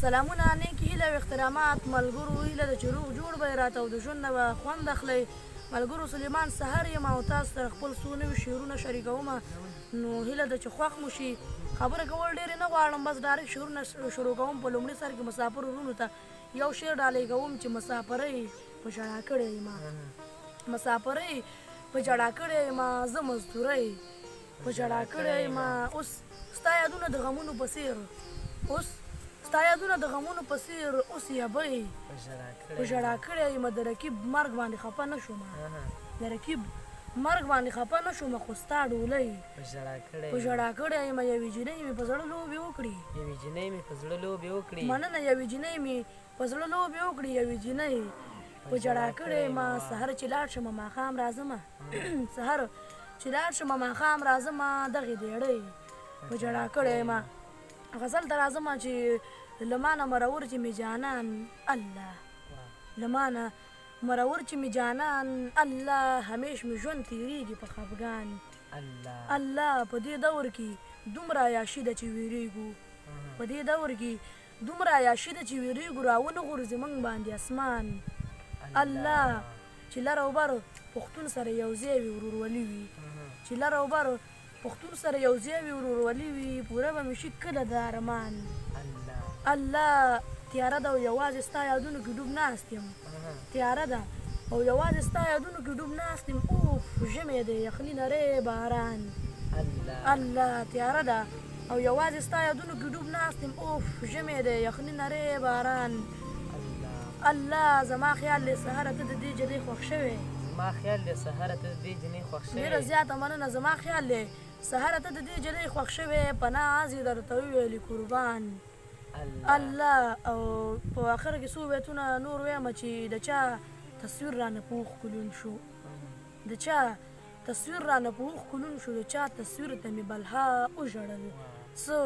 سلامونه نیکې هیلې او احترامات ملګرو هیله ده چې روغ جوړ به یې راته او د ژوند نه به خوند اخلئ. ملګرو سلیمان سهر یم او تاسو سره خپل څو نوي شعرونه شریکومه، نو هیله ده چې خوښ مو شي. خبره کول ډېرې نه غواړم، بس ډایرکټ شعرونه شروع کوم. په لومړي سر کې مسافر ورونو ته یو شعر ډالۍ کوم چې مسافرۍ په ژړا کړې یمه، مسافرۍ په ژړا کړې یمه، زه مزدورۍ په ژړا کړې یمه. اوس ستا یادونه د غمونو په څېر، اوس ستا یادونه د غمونو په څېر اوس یبۍ په ژړا کړې یمه. د رقیب مرګ باندې خفه نه شومه، د رقیب مرګ باندې خفه نه شومه، خو ستا ډولۍ په ژړا کړې یمه. یوې جینۍ مې په زړه لوبې وکړي، یوې جینۍ مې په زړه لوبې وکړي، مننه. یوې جینۍ مې په زړه لوبې وکړي، یوې جینۍ په ژړا کړې یمه. سهر چې لاړ شمه ماښام راځمه، سهر چې لاړ شمه ماښام راځمه، دغې دیړۍ په ژړا کړې یمه. غزل ته راځمه چې له مانه مرور چې مې جانان الله، له مانه مرور چې مې جانان الله، همیش مې ژوند تېرېږي په خفګان الله. په دې دور کې دومره عیاشي ده چې ویرېږو، په دې دور کې دومره عیاشي ده چې ویرېږو، راونه غورځي موږ باندې اسمان الله. چې لر او بر پښتون سره یو ځای وي ورورولي وي، چې لر او بر پښتون سره یو ځای وي ورورولي وي، پوره به مې شي کله د ارمان الله. تیاره ده او یوازې ستا یادونو کې ډوب ناست یم، تیاره ده او یوازې ستا یادونو کې ډوب ناست یم. اوف ژمی دی یخني نری باران الله. تیاره ده او یوازې ستا یادونو کې ډوب ناست یم، اوف ژمی دی یخني نری باران الله. زما خیال دی سهره ته د دې جلۍ خوښ شوې، زما خیال دی سهره ته د دې جنۍ خوښ شوې، ډېره زیاته مننه. زما خیال دی سهره ته د دې جلۍ خوښ شوې، پناه از یې درته وویلې قربان الله. او په آخر کې څو بیتونه نور ویمه چې د چا تصویر رانه په اوښ کلون شو، د چا تصویر رانه په اوښ کلون شو، د چا تصویر ته مې بلها وژړل. څه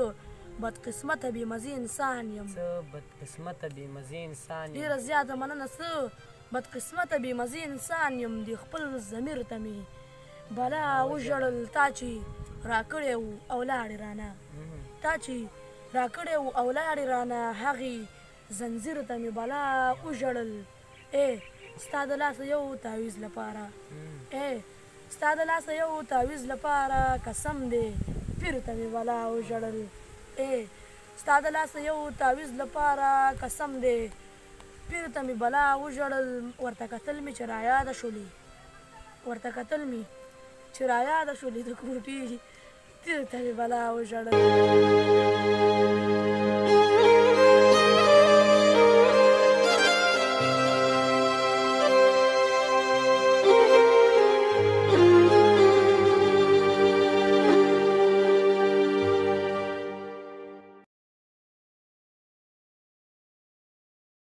بدقسمته بېمزې انسان یم، څه بدقسمته بېمزې انسان یم، ډېره زیاته مننه. څه بدقسمته بېمزې انسان یم، د خپل ضمیر ته مې بلا وژړل. تا چې راکړی و او لاړې رانه، تا چې راکړی و او لاړې رانه، هغې زنځیر ته مې بلا وژړل. ای ستا د لاسه یو تعویز لپاره، ای ستا د لاسه یو تعویز لپاره، قسم دی پیر ته مې بلا وژړل. ای ستا د لاسه یو تعویز لپاره، قسم دی پیر ته مې بلا وژړل. ورته کتل مې چې رایاده شولې، ورته کتل مې چې رایاده شولې، د کوټې تیر ته مې بلا وژړل.